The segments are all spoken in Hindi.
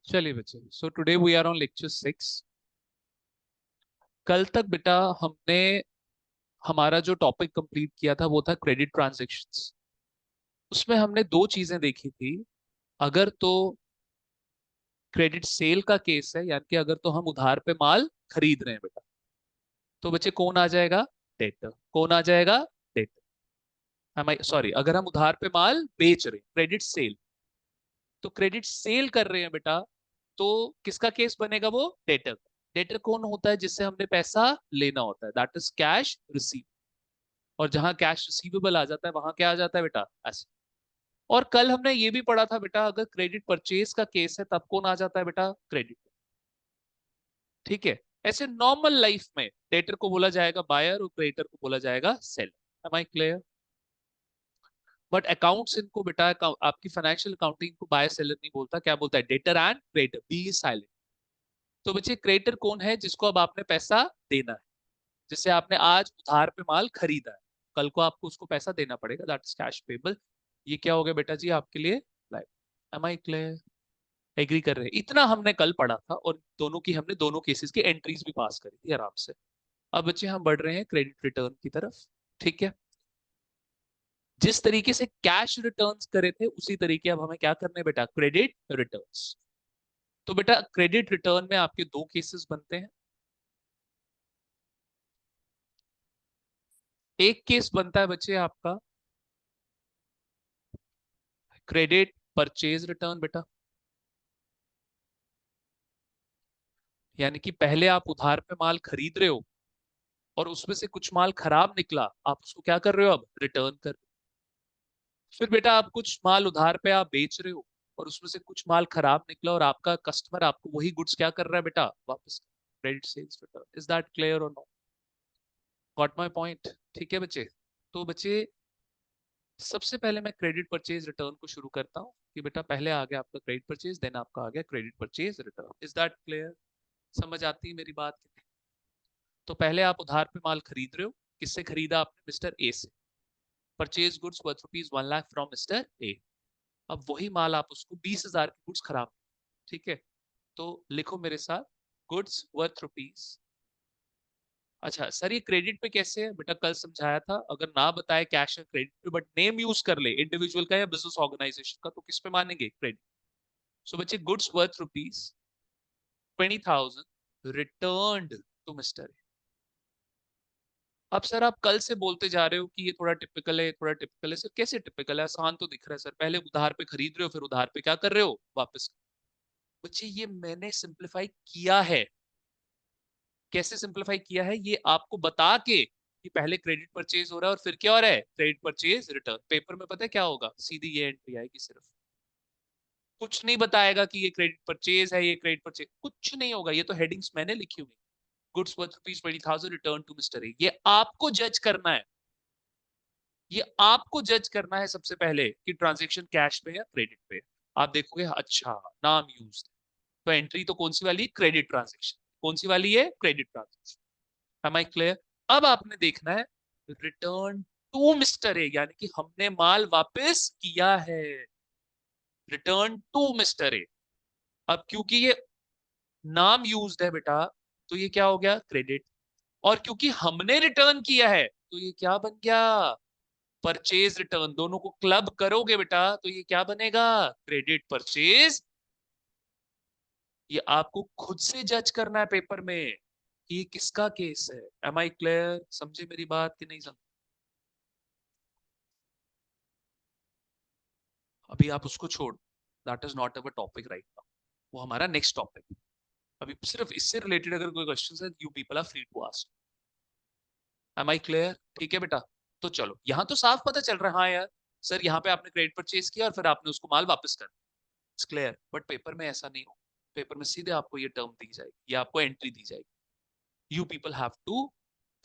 चलिए बच्चे, so today we are on lecture 6। कल तक बेटा हमने हमारा जो टॉपिक कंप्लीट किया था वो था क्रेडिट ट्रांजैक्शंस। उसमें हमने दो चीजें देखी थी। अगर तो क्रेडिट सेल का केस है, यानी कि अगर तो हम उधार पे माल खरीद रहे हैं बेटा, तो बच्चे कौन आ जाएगा? डेटर। कौन आ जाएगा? डेटर। हम सॉरी, अगर हम उधार पे माल बेच रहे हैं, क्रेडिट सेल, तो क्रेडिट सेल कर रहे हैं बेटा, तो किसका केस बनेगा? वो डेटर। डेटर कौन होता है? जिससे हमने पैसा लेना होता है, दैट इज कैश रिसीव। और जहां कैश रिसीवेबल आ जाता है वहां क्या आ जाता है बेटा? एसेट। और कल हमने ये भी पढ़ा था बेटा, अगर क्रेडिट परचेज का केस है तब कौन आ जाता है बेटा? क्रेडिट। ठीक है। ऐसे नॉर्मल लाइफ में डेटर को बोला जाएगा बायर और क्रेडिटर को बोला जाएगा seller. Am I clear? But accounts इनको बेटा, आपकी फाइनेंशियल अकाउंटिंग को बायर सेलर नहीं बोलता, क्या बोलता है? Debtor and creditor, be silent. तो बच्चे क्रेडिटर कौन है? जिसको अब आपने पैसा देना है, जिससे आपने आज उधार पे माल खरीदा है, कल को आपको उसको पैसा देना पड़ेगा, दैट इज कैश पेबल। ये क्या हो गया बेटा जी आपके लिए? Life. Am I clear? Agree कर रहे हैं? इतना हमने कल पढ़ा था, और दोनों की हमने दोनों केसेस की एंट्रीज भी पास करी थी आराम से। अब बच्चे हम बढ़ रहे हैं क्रेडिट रिटर्न की तरफ। ठीक है। जिस तरीके से कैश रिटर्न्स करे थे उसी तरीके अब हमें क्या करने हैं बेटा? Credit returns. तो बेटा क्रेडिट रिटर्न में आपके दो केसेस बनते हैं। एक केस बनता है बच्चे आपका क्रेडिट परचेज रिटर्न बेटा, यानी कि पहले आप उधार पे माल खरीद रहे हो और उसमें से कुछ माल खराब निकला, आप उसको क्या कर रहे हो? अब रिटर्न कर रहे हो। फिर बेटा आप कुछ माल उधार पे आप बेच रहे हो और उसमें से कुछ माल खराब निकला और आपका कस्टमर आपको वही गुड्स क्या कर रहा है बेटा? वापस। Credit sales return. Is that clear और नॉट? Got my point? ठीक है बच्चे। तो बच्चे सबसे पहले मैं क्रेडिट परचेज रिटर्न को शुरू करता हूँ कि बेटा पहले आ गया आपका क्रेडिट परचेज, देन आपका आ गया credit purchase return. Is that clear? समझ आती है मेरी बात? तो पहले आप उधार पे माल खरीद रहे हो। किससे खरीदा आपने? मिस्टर ए से। Purchase goods worth rupees 1 lakh from mister A. अब वही माल आप उसको 20,000 की गुड्स खराब। ठीक है। तो लिखो मेरे साथ, गुड्स वर्थ रुपीज। अच्छा सर, ये क्रेडिट पे कैसे है बेटा? कल समझाया था, अगर ना बताए कैश या क्रेडिट पे, बट नेम यूज कर ले इंडिविजुअल का या बिजनेस ऑर्गेनाइजेशन का, तो किस पे मानेंगे? क्रेडिट। सो बच्चे goods worth rupees 20,000 returned to mister. अब सर आप कल से बोलते जा रहे हो कि ये थोड़ा टिपिकल है, थोड़ा टिपिकल है। सर कैसे टिपिकल है? आसान तो दिख रहा है सर, पहले उधार पे खरीद रहे हो, फिर उधार पे क्या कर रहे हो? वापस। बच्चे ये मैंने सिंप्लीफाई किया है। कैसे सिंप्लीफाई किया है? ये आपको बता के कि पहले क्रेडिट परचेज हो रहा है और फिर क्या हो रहा है? Credit purchase return. पेपर में पता है क्या होगा? सीधी ये एंट्री आएगी सिर्फ। कुछ नहीं बताएगा कि ये क्रेडिट परचेज है, ये क्रेडिट परचेज, कुछ नहीं होगा। ये तो हेडिंग्स मैंने लिखी हुई। Goods worth rupees 20,000 return to mister A. ये आपको जज करना है। ये आपको जज करना है सबसे पहले कि ट्रांजेक्शन कैश पे या क्रेडिट पे। आप देखोगे अच्छा नाम यूज, तो एंट्री तो कौन सी वाली? Credit transaction. कौन सी वाली है? Credit transaction. Am I clear? अब आपने देखना है रिटर्न टू मिस्टर ए, यानी कि हमने माल वापस किया है। Return to mister A. अब क्योंकि ये नाम यूज्ड है बेटा, तो ये क्या हो गया? क्रेडिट। और क्योंकि हमने रिटर्न किया है, तो ये क्या बन गया? Purchase return. दोनों को क्लब करोगे बेटा तो ये क्या बनेगा? Credit purchase. ये आपको खुद से जज करना है पेपर में कि ये किसका केस है। Am I clear? समझे मेरी बात कि नहीं समझे? अभी आप उसको छोड़, that is not our topic right now. वो हमारा नेक्स्ट टॉपिक। अभी सिर्फ इससे रिलेटेड अगर कोई क्वेश्चन है, you people are free to ask. Am I clear? ठीक है बेटा। तो चलो, यहां तो साफ पता चल रहा है, हाँ यार सर यहाँ पे आपने क्रेडिट परचेज किया और फिर आपने उसको माल वापस कर दिया, क्लियर। बट पेपर में ऐसा नहीं हो। पेपर में सीधे आपको ये टर्म दी जाएगी या आपको एंट्री दी जाएगी। You people have to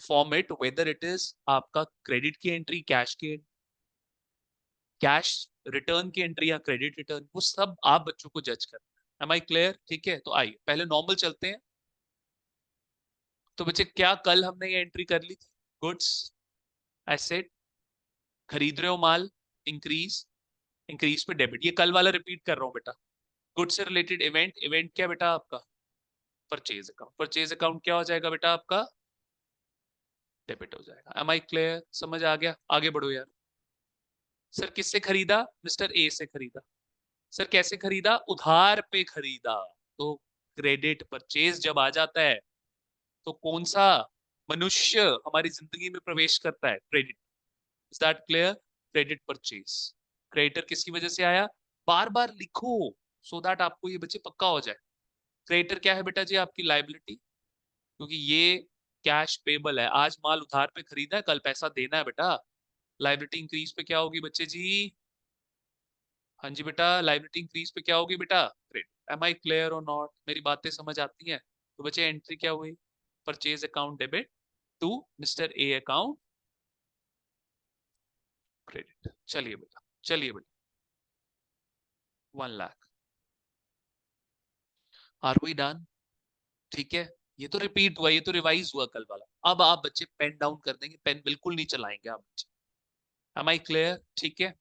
form it, whether it is आपका क्रेडिट की एंट्री, कैश की, कैश रिटर्न की एंट्री या क्रेडिट रिटर्न, वो सब आप बच्चों को जज करना है। Am I clear? ठीक है। तो आइए पहले नॉर्मल चलते हैं। तो बच्चे क्या कल हमने ये एंट्री कर ली थी? गुड्स, एसेट, खरीद रहे हो माल, इंक्रीज, इंक्रीज पे डेबिट। ये कल वाला रिपीट कर रहा हूं बेटा। गुड से रिलेटेड इवेंट, इवेंट क्या बेटा आपका? परचेज अकाउंट, परचेज अकाउंट क्या हो जाएगा बेटा आपका? डेबिट हो जाएगा। Am I clear? समझ आ गया? आगे बढ़ो यार। सर किससे खरीदा? मिस्टर ए से खरीदा। सर कैसे खरीदा? उधार पे खरीदा। तो क्रेडिट परचेज जब आ जाता है तो कौन सा मनुष्य हमारी जिंदगी में प्रवेश करता है? Credit. Is that clear? Credit purchase. Creditor किसकी वजह से आया? बार बार लिखो सो दैट आपको ये बच्चे पक्का हो जाए। क्रेडिटर क्या है बेटा जी? आपकी लाइबिलिटी, क्योंकि ये कैश पेबल है। आज माल उधार पे खरीदा है, कल पैसा देना है बेटा। लाइबिलिटी इंक्रीज पे क्या होगी बच्चे जी? हाँ जी बेटा, लाइबिलिटी इंक्रीज पे क्या होगी बेटा? क्रेडिट। एम आई क्लियर और नॉट? मेरी बातें समझ आती हैं? तो बच्चे एंट्री क्या हुई? Purchase account debit to mister A account credit. चलिए बेटा, चलिए बेटा, 1 लाख। Are we done? ठीक है। ये तो रिपीट हुआ, ये तो रिवाइज हुआ कल वाला। अब आप बच्चे पेन डाउन कर देंगे, पेन बिल्कुल नहीं चलाएंगे आप बच्चे। Am I clear? ठीक है।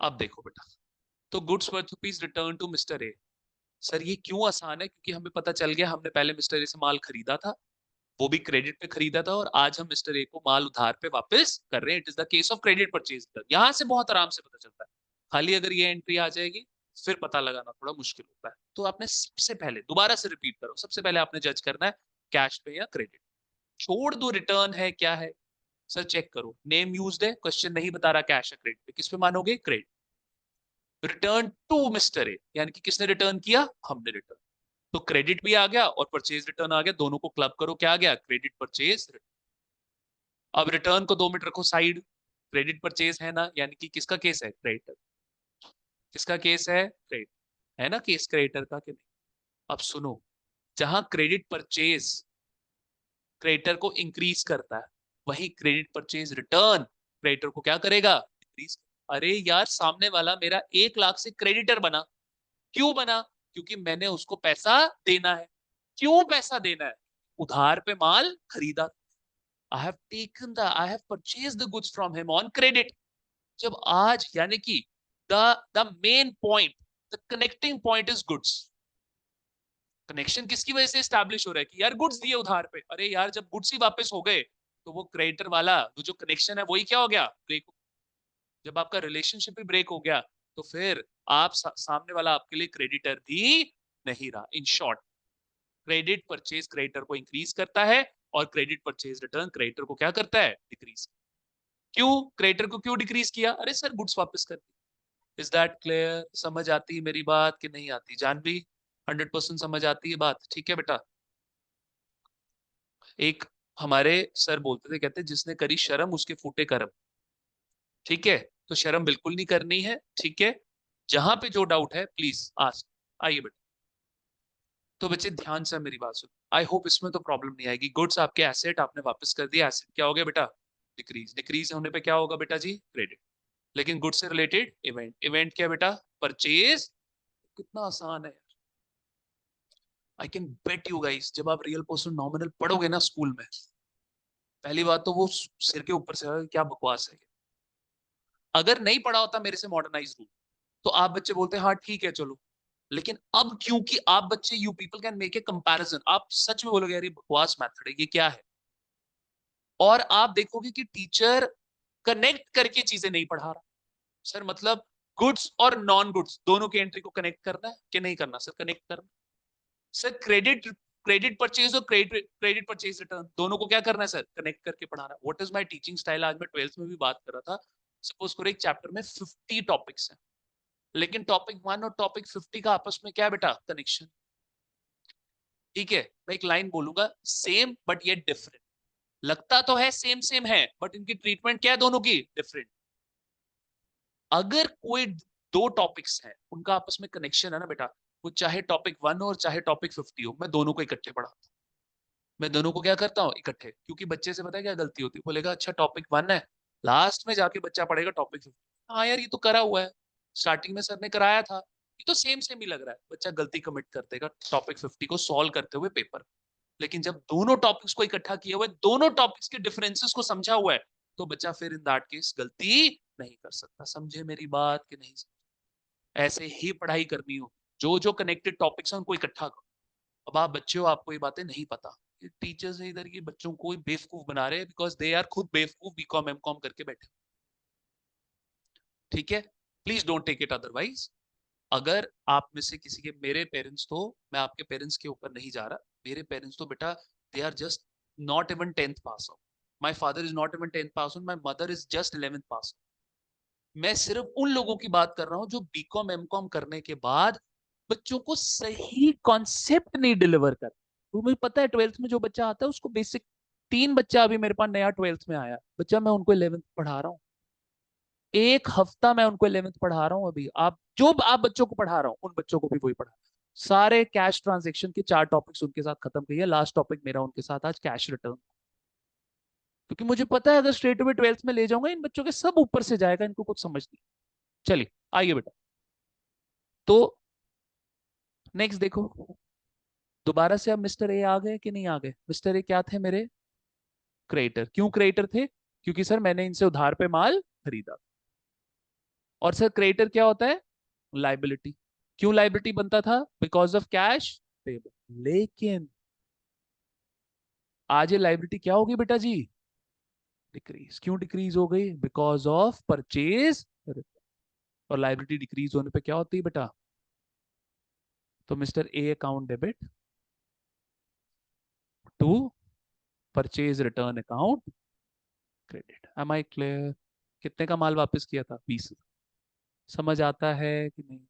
अब देखो बेटा, तो goods worth rupees return to mister A. Sir ये क्यों आसान है? क्योंकि हमें पता चल गया हमने पहले मिस्टर ए से माल खरीदा था, वो भी क्रेडिट पे खरीदा था, और आज हम मिस्टर ए को माल उधार पे वापस कर रहे हैं। It is the case of credit purchase. यहां से बहुत आराम से पता चलता है। खाली अगर ये एंट्री आ जाएगी फिर पता लगाना थोड़ा मुश्किल होता है। तो आपने सबसे पहले, दोबारा से रिपीट करो, सबसे पहले आपने जज करना है कैश पे या क्रेडिट। छोड़ दो रिटर्न है क्या है। सर चेक करो, नेम यूज्ड है, क्वेश्चन नहीं बता रहा कैश है क्रेडिट पे, किस पे मानोगे? Credit. Return to mister A, यानी कि किसने रिटर्न किया? हमने रिटर्न। तो क्रेडिट भी आ गया और परचेज रिटर्न आ गया, दोनों को क्लब करो, क्या आ गया? Credit purchase. अब रिटर्न को 2 मिनट रखो साइड। क्रेडिट परचेज है ना, यानी कि किसका केस है? क्रेडिटर। किसका केस है? क्रेडिट। है ना केस क्रेडिटर का कि नहीं? अब सुनो, जहां क्रेडिट परचेज क्रेडिटर को इंक्रीज करता है, वही क्रेडिट परचेज रिटर्न क्रेडिटर को क्या करेगा? इंक्रीज। अरे यार, सामने वाला मेरा 1 लाख से क्रेडिटर बना, क्यों बना? क्योंकि मैंने उसको पैसा देना है। क्यों पैसा देना है? उधार पे माल खरीदा। I have purchased the goods from him on credit. जब आज, यानी कि the main point, the connecting point is goods. Connection किसकी वजह से स्टैब्लिश हो रहा है? कि यार गुड्स दिए उधार पे। अरे यार, जब गुड्स ही वापस हो गए तो वो क्रेडिटर वाला वो जो कनेक्शन है वही क्या हो गया? ब्रेक। जब आपका रिलेशनशिप ही ब्रेक हो गया तो फिर आप सामने वाला आपके लिए क्रेडिटर भी नहीं रहा। In short, credit purchase creditor को इंक्रीज करता है और क्रेडिट परचेज रिटर्न क्रेडिटर को क्या करता है? डिक्रीज। क्यों क्रेडिटर को क्यों डिक्रीज किया? अरे सर गुड्स वापस कर दी। Is that clear? समझ आती है मेरी बात कि नहीं आती? जानवी 100% समझ आती है बात? ठीक है बेटा। एक हमारे सर बोलते थे, कहते जिसने करी शर्म उसके फूटे कर्म। ठीक है, तो शर्म बिल्कुल नहीं करनी है। ठीक है, जहां पे जो डाउट है प्लीज आस्क। आइए बेटा। तो बच्चे ध्यान से मेरी बात सुनो, आई होप इसमें तो प्रॉब्लम नहीं आएगी। गुड्स आपके एसेट आपने वापस कर दिया, एसेट क्या हो गया बेटा? डिक्रीज। डिक्रीज होने पे क्या होगा बेटा जी? क्रेडिट। लेकिन गुड्स से रिलेटेड इवेंट, इवेंट क्या बेटा? परचेज। कितना आसान है। I can bet you guys, जब आप रियल पर्सन नॉमिनल पढ़ोगे ना स्कूल में, पहली बात तो वो सिर के ऊपर से आएगा, क्या बकवास है। अगर नहीं पढ़ा होता मेरे से मॉडर्नाइज रूल, तो आप बच्चे बोलते हैं हाँ ठीक है चलो। लेकिन अब क्योंकि आप बच्चे, you people can make a comparison, आप सच में बोलोगे यार ये बकवास मेथड है, ये क्या है। और आप देखोगे कि टीचर कनेक्ट करके चीजें नहीं पढ़ा रहा। सर मतलब गुड्स और नॉन गुड्स दोनों की एंट्री को कनेक्ट करना है कि नहीं करना? सर कनेक्ट करना। सर क्रेडिट, क्रेडिट परचेज और क्रेडिट क्रेडिट परचेज रिटर्न दोनों को क्या करना है? सर कनेक्ट करके पढ़ाना। What is my teaching style? आज मैं 12th में भी बात कर रहा था। सपोज करो एक चैप्टर में 50 टॉपिक्स हैं, लेकिन टॉपिक 1 और टॉपिक 50 का आपस में क्या है बेटा? कनेक्शन। ठीक है, मैं एक लाइन बोलूंगा, सेम बट ये डिफरेंट। लगता तो है सेम सेम है, बट इनकी ट्रीटमेंट क्या है दोनों की? डिफरेंट। अगर कोई दो टॉपिक्स हैं, उनका आपस में कनेक्शन है ना बेटा, वो चाहे टॉपिक 1 और चाहे टॉपिक 50 हो, मैं दोनों को इकट्ठे पढ़ाता हूँ। मैं दोनों को क्या करता हूँ? इकट्ठे। क्योंकि बच्चे से पता है क्या गलती होती है? बोलेगा अच्छा टॉपिक 1 है, लास्ट में जाके बच्चा पढ़ेगा टॉपिक 50। हाँ यार ये तो करा हुआ है, स्टार्टिंग में सर ने कराया था, ये तो सेम सेम ही लग रहा है। बच्चा गलती कमिट कर देगा टॉपिक 50 को सॉल्व करते हुए पेपर। लेकिन जब दोनों टॉपिक्स को इकट्ठा किया हुआ है, दोनों टॉपिक्स के डिफरेंसेस को समझा हुआ है, तो बच्चा फिर इन दैट केस गलती नहीं कर सकता। समझे मेरी बात कि नहीं? ऐसे ही पढ़ाई करनी हो, जो जो कनेक्टेड टॉपिक्स हैं उनको इकट्ठा करो। अब आप बच्चे हो, आपको ये बातें नहीं पता, ये टीचर्स इधर के बच्चों को बेवकूफ बना रहे हैं, बिकॉज दे आर खुद बेवकूफ बीकॉम एमकॉम करके बैठे। ठीक है, please don't take it otherwise. अगर आप में से किसी के, मेरे पेरेंट्स तो, मैं आपके पेरेंट्स के ऊपर नहीं जा रहा, मेरे पेरेंट्स तो बेटा they are just not even 10th pass out. My father is not even 10th pass out, my mother is just 11th pass. मैं सिर्फ उन लोगों की बात कर रहा हूं जो बीकॉम एमकॉम करने के बाद बच्चों को सही कॉन्सेप्ट नहीं डिलीवर कर। तुम्हें पता है 12th में जो बच्चा आता है उसको बेसिक, 3 बच्चा अभी मेरे पास नया 12th में आया बच्चा, मैं उनको 11th पढ़ा रहा हूँ। एक हफ्ता मैं उनको 11th पढ़ा रहा हूँ। अभी आप जो आप बच्चों को पढ़ा रहा हूँ उन बच्चों को भी वही पढ़ा। सारे कैश ट्रांजेक्शन के 4 टॉपिक्स उनके साथ खत्म किए। लास्ट टॉपिक मेरा उनके साथ आज कैश रिटर्न, क्योंकि मुझे पता है अगर स्ट्रेट अवे 12th में ले जाऊंगा इन बच्चों के सब ऊपर से जाएगा, इनको कुछ समझ नहीं। चलिए आइए बेटा, तो नेक्स्ट देखो, दोबारा से अब मिस्टर ए आ गए कि नहीं आ गए? मिस्टर ए क्या थे मेरे? क्रिएटर। क्यों क्रिएटर थे? क्योंकि सर मैंने इनसे उधार पे माल खरीदा। और सर क्रिएटर क्या होता है? लाइबिलिटी। क्यों लाइबिलिटी बनता था? Because of cash payable. लेकिन आज ये लाइबिलिटी क्या होगी बेटा जी? डिक्रीज। क्यों डिक्रीज हो गई? Because of purchase. और लाइबिलिटी डिक्रीज होने पे क्या होती है बेटा? तो mister A account debit to purchase return account credit. Am I clear? कितने का माल वापस किया था? 20। समझ आता है कि नहीं?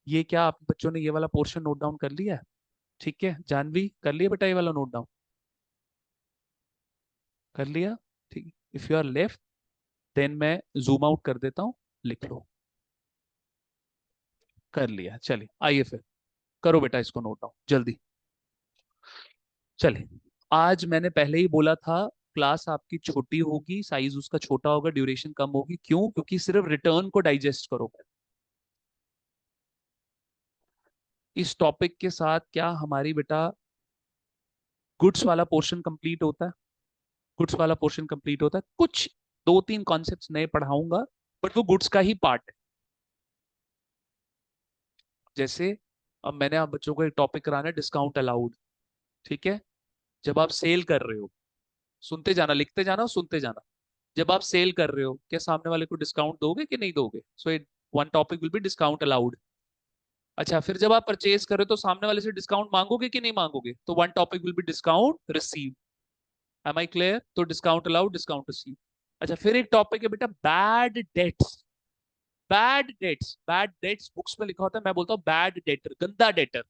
ये क्या आप बच्चों ने ये वाला पोर्शन नोट डाउन कर लिया है? ठीक है, जानवी कर लिया बेटा ये वाला नोट डाउन? कर लिया? ठीक। If you are left then मैं जूम आउट कर देता हूँ, लिख लो। कर लिया? चलिए आइए फिर करो बेटा इसको नोट डाउन जल्दी। चलिए, आज मैंने पहले ही बोला था क्लास आपकी छोटी होगी, साइज उसका छोटा होगा, ड्यूरेशन कम होगी। क्यों? क्योंकि सिर्फ रिटर्न को डाइजेस्ट करोगे। इस टॉपिक के साथ क्या हमारी बेटा गुड्स वाला पोर्शन कंप्लीट होता है? गुड्स वाला पोर्शन कंप्लीट होता है। कुछ 2-3 कॉन्सेप्ट्स नए पढ़ाऊंगा, बट वो गुड्स का ही पार्ट है। जैसे अब मैंने आप बच्चों को एक टॉपिक कराना है, डिस्काउंट अलाउड। ठीक है, जब आप सेल कर रहे हो, सुनते जाना, लिखते जाना और सुनते जाना। जब आप सेल कर रहे हो, क्या सामने वाले को डिस्काउंट दोगे कि नहीं दोगे? So it one topic will be discount allowed. अच्छा, फिर जब आप परचेज कर रहे हो तो सामने वाले से डिस्काउंट मांगोगे कि नहीं मांगोगे? तो one topic will be discount receive. Am I clear? तो डिस्काउंट अलाउड, डिस्काउंट रिसीव। अच्छा, फिर एक टॉपिक है बेटा bad debts. Bad debts books में लिखा होता है, मैं बोलता हूँ बैड डेटर, गंदा डेटर।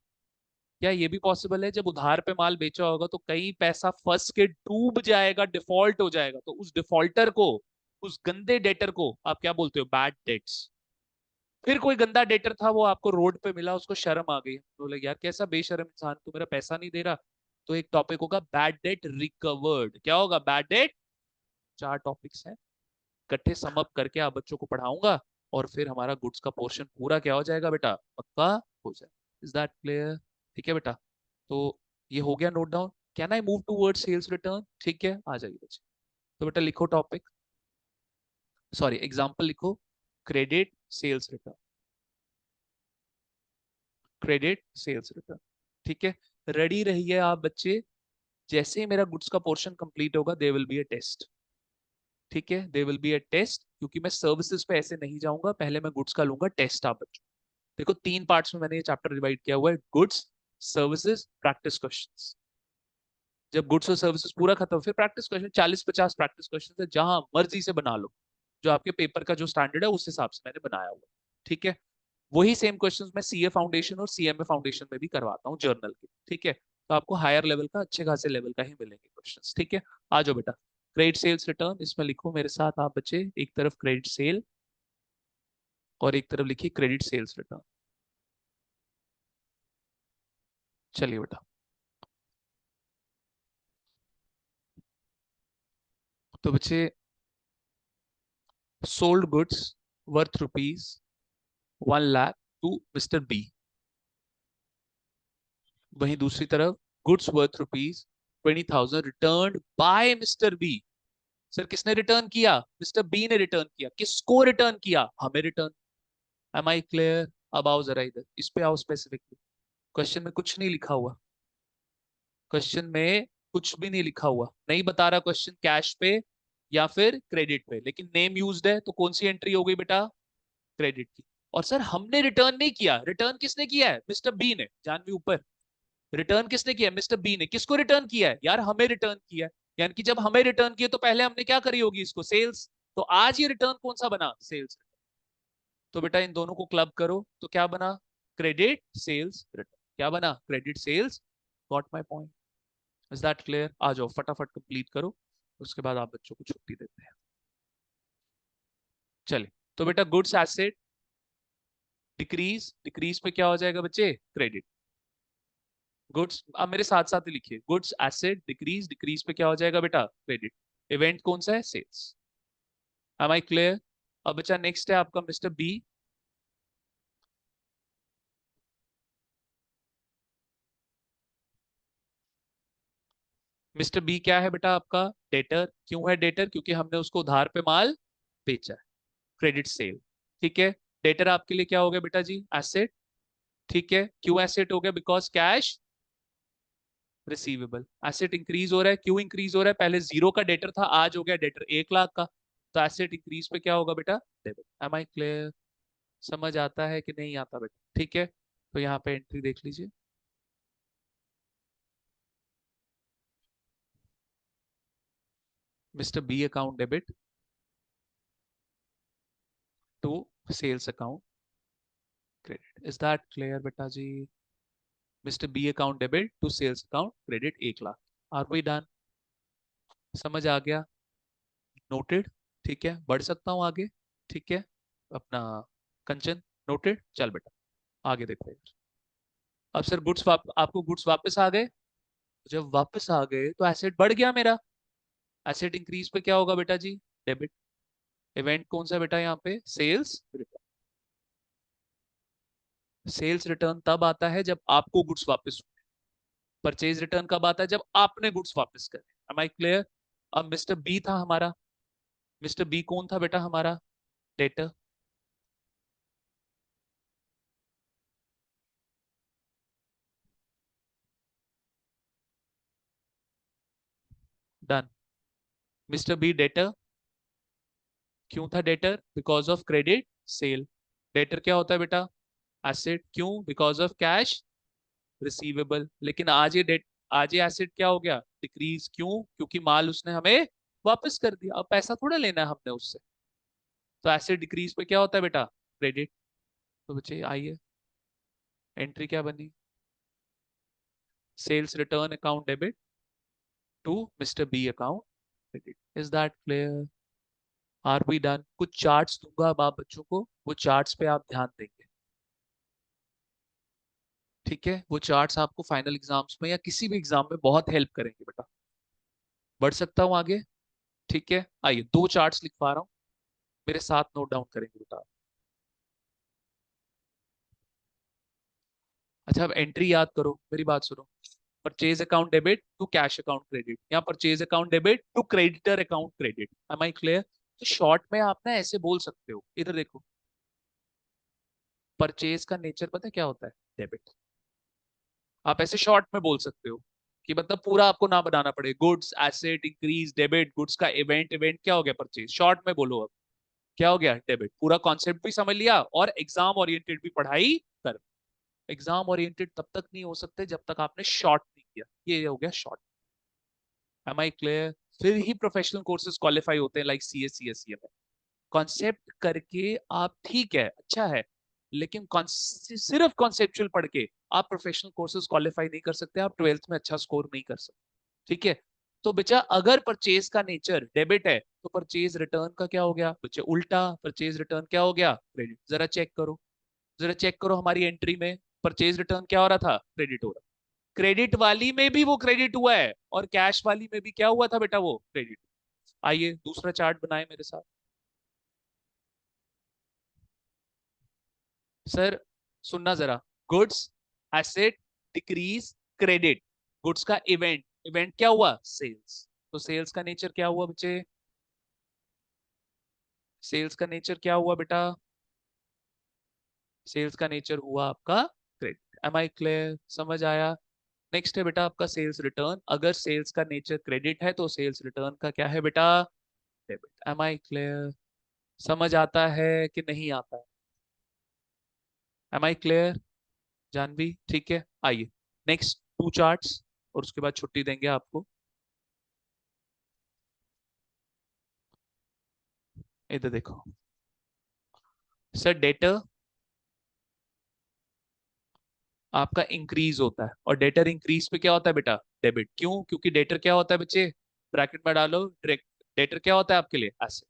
क्या ये भी पॉसिबल है जब उधार पे माल बेचा होगा तो कहीं पैसा फंस के डूब जाएगा, डिफॉल्ट हो जाएगा, तो उस डिफॉल्टर को, उस गंदे डेटर को आप क्या बोलते हो? Bad debts. फिर कोई गंदा डेटर था, वो आपको रोड पे मिला, उसको शर्म आ गई, तो बोले यार कैसा बेशर्म इंसान, तू मेरा पैसा नहीं दे रहा। तो एक टॉपिक होगा बैड डेट रिकवर्ड। क्या होगा? Bad debt. 4 टॉपिक्स हैं, इकट्ठे सम अप करके आप बच्चों को पढ़ाऊंगा, और फिर हमारा गुड्स का पोर्शन पूरा क्या हो जाएगा बेटा? पक्का हो जाएगा। Is that clear? ठीक है बेटा, तो ये हो गया note down. Can I move toward sales return? ठीक है, आ जाइए बच्चे। तो बेटा लिखो टॉपिक, सॉरी एग्जांपल लिखो, credit sales return. Credit sales return. ठीक है, रेडी रहिए आप बच्चे। जैसे ही मेरा गुड्स का पोर्शन कंप्लीट होगा they will be a test. ठीक है, they will be a test, क्योंकि मैं सर्विसेज पे ऐसे नहीं जाऊंगा, पहले मैं गुड्स का लूंगा टेस्ट आप बच्चों। देखो 3 पार्ट्स में मैंने ये चैप्टर डिवाइड किया हुआ है, गुड्स, सर्विसेज, प्रैक्टिस क्वेश्चंस। जब गुड्स और सर्विसेज पूरा खत्म, फिर प्रैक्टिस क्वेश्चन, 40-50 प्रैक्टिस क्वेश्चन है, जहां मर्जी से बना लो, जो आपके पेपर का जो स्टैंडर्ड है उस हिसाब से मैंने बनाया हुआ। ठीक है, वही सेम क्वेश्चंस मैं सीए फाउंडेशन और सीएमए फाउंडेशन में भी करवाता हूँ जर्नल के। ठीक है, तो आपको हायर लेवल का, अच्छे खासे लेवल का ही मिलेंगे क्वेश्चंस। ठीक है, आ जाओ बेटा। क्रेडिट सेल्स रिटर्न, इसमें लिखो मेरे साथ आप बच्चे, एक तरफ क्रेडिट सेल और एक तरफ लिखिए क्रेडिट सेल्स रिटर्न। चलिए बेटा, तो बच्चे, sold goods worth rupees 1 lakh to mister B. वहीं दूसरी तरफ goods worth rupees 20,000 return by mister B. Sir किसने रिटर्न किया? मिस्टर बी ने रिटर्न किया। किसको रिटर्न किया? हमें रिटर्न। M I clear? अब आओ जरा इधर, इस पे आओ स्पेसिफिकली। क्वेश्चन में कुछ नहीं लिखा हुआ, क्वेश्चन में कुछ भी नहीं लिखा हुआ, नहीं बता रहा क्वेश्चन कैश पे या फिर क्रेडिट पे, लेकिन नेम यूज्ड है, तो कौन सी एंट्री हो गई बेटा? क्रेडिट की। और सर हमने रिटर्न नहीं किया, रिटर्न किसने किया है? मिस्टर बी ने। जानवी ऊपर, रिटर्न किसने किया है? मिस्टर बी ने। किसको रिटर्न किया है यार? हमें रिटर्न किया है। यानी कि जब हमें रिटर्न किया तो पहले हमने क्या करी होगी? इसको सेल्स। तो आज ये रिटर्न कौन सा बना? सेल्स। तो बेटा इन दोनों को क्लब करो तो क्या बना? Credit sales return. क्या बना? Credit sales. Got my point? Is that clear? आ जाओ फटाफट कंप्लीट करो, उसके बाद आप बच्चों को छुट्टी देते हैं। चलिए, तो बेटा गुड्स एसेट डिक्रीज, डिक्रीज पे क्या हो जाएगा बच्चे? क्रेडिट। गुड्स, अब मेरे साथ साथ ही लिखिए, गुड्स एसेट डिक्रीज, डिक्रीज पे क्या हो जाएगा बेटा? क्रेडिट। इवेंट कौन सा है? सेल्स। Am I clear? अब बच्चा नेक्स्ट है आपका मिस्टर बी। मिस्टर बी क्या है बेटा आपका? डेटर। क्यों है डेटर? क्योंकि हमने उसको उधार पे माल बेचा है। Credit sale. ठीक है। डेटर आपके लिए क्या हो गया बेटा जी? एसेट। ठीक है। क्यों एसेट हो गया? Because cash receivable. Asset increase हो रहा है, क्यों इंक्रीज हो रहा है? पहले 0 का डेटर था, आज हो गया डेटर 1 लाख का, तो एसेट इंक्रीज पे क्या होगा बेटा? डेबिट। Am I clear? समझ आता है कि नहीं आता बेटा? ठीक है, तो यहाँ पे एंट्री देख लीजिए। Mister B account debit to sales account credit. Is that clear बेटा जी? Mister B account debit to sales account credit 1 lakh. Are we done? समझ आ गया? नोटेड। ठीक है, बढ़ सकता हूँ आगे? ठीक है, अपना कंचन नोटेड। चल बेटा आगे देखो। अब सर गुड्स आपको गुड्स वापस आ गए। जब वापस आ गए तो एसेट बढ़ गया मेरा। एसेट इंक्रीज पे क्या होगा बेटा जी? डेबिट। इवेंट कौन सा बेटा यहाँ पे? Sales return. सेल्स रिटर्न तब आता है जब आपको गुड्स वापस। परचेज रिटर्न कब आता है? जब आपने गुड्स वापस करे। Am I clear? अब मिस्टर बी था हमारा, मिस्टर बी कौन था बेटा हमारा? Debtor. Done. Mister B debtor. क्यों था debtor? Because of credit sale. Debtor क्या होता है बेटा? एसेट। क्यों? Because of cash receivable. लेकिन आज ये डेट, आज ये एसेट क्या हो गया? डिक्रीज। क्यों? क्योंकि माल उसने हमें वापस कर दिया, अब पैसा थोड़ा लेना है हमने उससे। तो एसेट डिक्रीज पे क्या होता है बेटा? क्रेडिट। तो बच्चे आइए, एंट्री क्या बनी? Sales return account debit to mister B account credit. Is that clear? Are we done? कुछ चार्ट्स दूंगा अब आप बच्चों को, वो चार्ट्स पे आप ध्यान देंगे। ठीक है, वो चार्ट्स आपको फाइनल एग्जाम्स में या किसी भी एग्जाम में बहुत हेल्प करेंगे बेटा। बढ़ सकता हूँ आगे? ठीक है, आइए 2 चार्ट्स लिखवा रहा हूँ, मेरे साथ नोट डाउन करेंगे बेटा। अच्छा, अब एंट्री याद करो, मेरी बात सुनो। Purchase account debit to cash account credit, या purchase account debit to creditor account credit. Am I clear? तो शॉर्ट में आप ना ऐसे बोल सकते हो, इधर देखो। परचेज का नेचर पता है क्या होता है? डेबिट। आप ऐसे शॉर्ट में बोल सकते हो कि मतलब पूरा आपको ना बनाना पड़े। Goods asset increase debit, goods का इवेंट, इवेंट क्या हो गया? परचेज। शॉर्ट में बोलो अब, क्या हो गया? डेबिट। पूरा कॉन्सेप्ट भी समझ लिया और एग्जाम ओरिएंटेड भी पढ़ाई कर। एग्जाम ओरिएंटेड तब तक नहीं हो सकते जब तक आपने शॉर्ट नहीं किया। ये हो गया शॉर्ट। M I clear? फिर ही प्रोफेशनल कोर्सेज क्वालिफाई होते हैं, like C S C S C में। कॉन्सेप्ट करके आप ठीक है, अच्छा है, लेकिन सिर्फ कॉन्सेप्चुअल पढ़ के आप प्रोफेशनल कोर्सेज क्वालिफाई नहीं कर सकते, आप 12th में अच्छा स्कोर नहीं कर सकते। ठीक है, तो बच्चा अगर परचेज का नेचर डेबिट है तो परचेज रिटर्न का क्या हो गया बच्चे? उल्टा। परचेज रिटर्न क्या हो गया? क्रेडिट। जरा चेक करो, जरा चेक करो हमारी एंट्री में परचेज रिटर्न क्या हो रहा था? क्रेडिट हो रहा। क्रेडिट वाली में भी वो क्रेडिट हुआ है और कैश वाली में भी क्या हुआ था बेटा? वो क्रेडिट। आइए दूसरा चार्ट बनाए मेरे साथ। सर सुनना जरा। Goods asset decrease credit. Goods का इवेंट, इवेंट क्या हुआ? सेल्स। तो सेल्स का नेचर क्या हुआ बच्चे? सेल्स का नेचर क्या हुआ बेटा? सेल्स का नेचर हुआ आपका क्रेडिट। Am I clear? समझ आया? नेक्स्ट है बेटा आपका सेल्स रिटर्न। अगर सेल्स का नेचर क्रेडिट है तो सेल्स रिटर्न का क्या है बेटा? डेबिट। Am I clear? समझ आता है कि नहीं आता है? Am I clear Janvi? ठीक है, आइए नेक्स्ट 2 चार्ट्स और उसके बाद छुट्टी देंगे आपको। इधर देखो सर, डेटर आपका इंक्रीज होता है और डेटर इंक्रीज पे क्या होता है बेटा? डेबिट। क्यों? क्योंकि डेटर क्या होता है बच्चे? ब्रैकेट में डालो डायरेक्ट। डेटर क्या होता है आपके लिए? एसेट।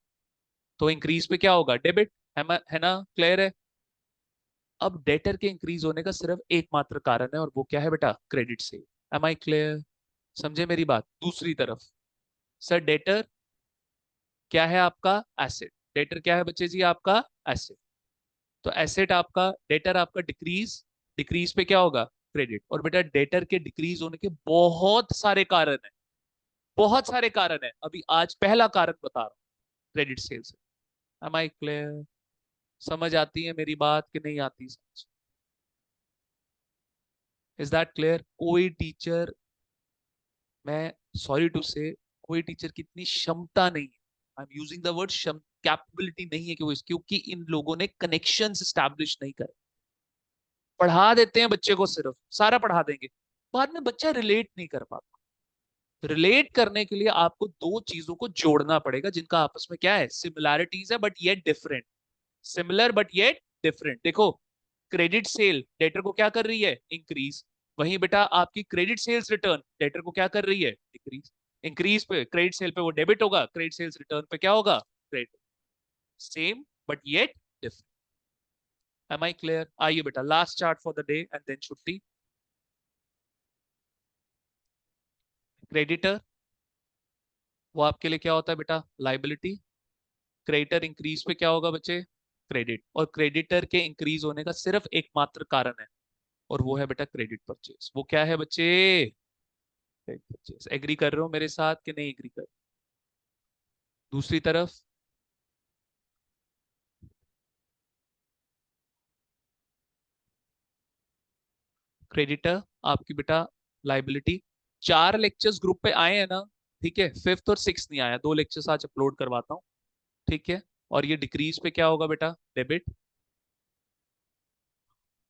तो इंक्रीज पे क्या होगा? डेबिट। है ना? क्लियर है? अब डेटर के इंक्रीज होने का सिर्फ एकमात्र कारण है और वो क्या है बेटा? क्रेडिट से। Am I clear? समझे मेरी बात? दूसरी तरफ सर, डेटर क्या है आपका? एसेट। डेटर क्या है बच्चे जी आपका? एसेट। तो एसेट आपका, डेटर आपका डिक्रीज, डिक्रीज पे क्या होगा? क्रेडिट। और बेटा डेटर के डिक्रीज होने के बहुत सारे कारण है, बहुत सारे कारण है। अभी आज पहला कारण बता रहा हूँ, credit sales. Am I clear? समझ आती है मेरी बात कि नहीं आती समझ? Is that clear? कोई टीचर, मैं सॉरी टू से, कोई टीचर की इतनी क्षमता नहीं है, I am using the word capability नहीं है कि वो क्योंकि इन लोगों ने कनेक्शंस एस्टैब्लिश नहीं करे। पढ़ा देते हैं बच्चे को, सिर्फ सारा पढ़ा देंगे, बाद में बच्चा रिलेट नहीं कर पाता। रिलेट करने के लिए आपको दो चीजों को जोड़ना पड़ेगा जिनका आपस में क्या है? सिमिलैरिटीज है बट ये different. Similar but yet different. देखो, क्रेडिट सेल डेटर को क्या कर रही है? इंक्रीज। वहीं बेटा आपकी क्रेडिट सेल्स रिटर्न डेटर को क्या कर रही है? डिक्रीज। इंक्रीज पे क्रेडिट सेल पे वो डेबिट होगा, क्रेडिट सेल्स रिटर्न पे क्या होगा? Credit. Same but yet different. Am I clear? आइए बेटा last chart for the day and then छुट्टी। क्रेडिटर वो आपके लिए क्या होता है बेटा? लाइबिलिटी। क्रेडिटर इंक्रीज पे क्या होगा बच्चे? क्रेडिट। और क्रेडिटर के इंक्रीज होने का सिर्फ एकमात्र कारण है और वो है बेटा क्रेडिट परचेज। वो क्या है बच्चे? एग्री कर रहे हो मेरे साथ कि नहीं एग्री कर? दूसरी तरफ क्रेडिटर आपकी बेटा लाइबिलिटी। 4 लेक्चर्स ग्रुप पे आए हैं ना? ठीक है, फिफ्थ और सिक्स नहीं आया, 2 लेक्चर्स आज अपलोड करवाता हूँ। ठीक है, और ये डिक्रीज पे क्या होगा बेटा? Debit.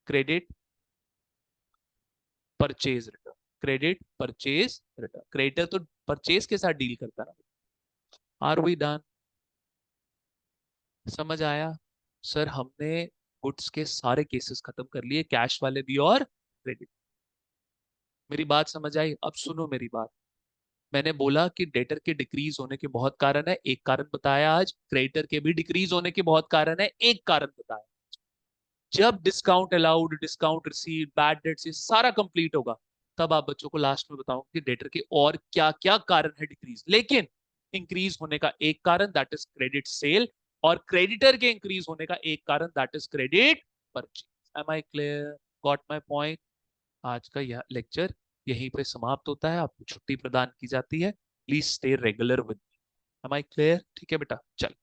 Credit purchase return. Credit purchase return. Creditor तो परचेज के साथ डील करता है। Are we done? समझ आया? सर हमने गुड्स के सारे केसेस खत्म कर लिए, कैश वाले भी और क्रेडिट। मेरी बात समझ आई? अब सुनो मेरी बात। मैंने बोला कि डेटर के डिक्रीज होने के बहुत कारण है, एक कारण बताया आज। क्रेडिटर के भी डिक्रीज होने के बहुत कारण है, एक कारण बताया। जब discount allowed, discount receive, bad debts, ये सारा कंप्लीट होगा, तब आप बच्चों को लास्ट में बताऊंगा कि डेटर के और क्या क्या कारण है डिक्रीज। लेकिन इंक्रीज होने का एक कारण दैट इज क्रेडिट सेल, और क्रेडिटर के इंक्रीज होने का एक कारण that is credit purchase. Am I clear? Got my point? आज का यह लेक्चर यहीं पे समाप्त होता है, आपको छुट्टी प्रदान की जाती है। Please stay regular with me. Am I clear? ठीक है बेटा, चल।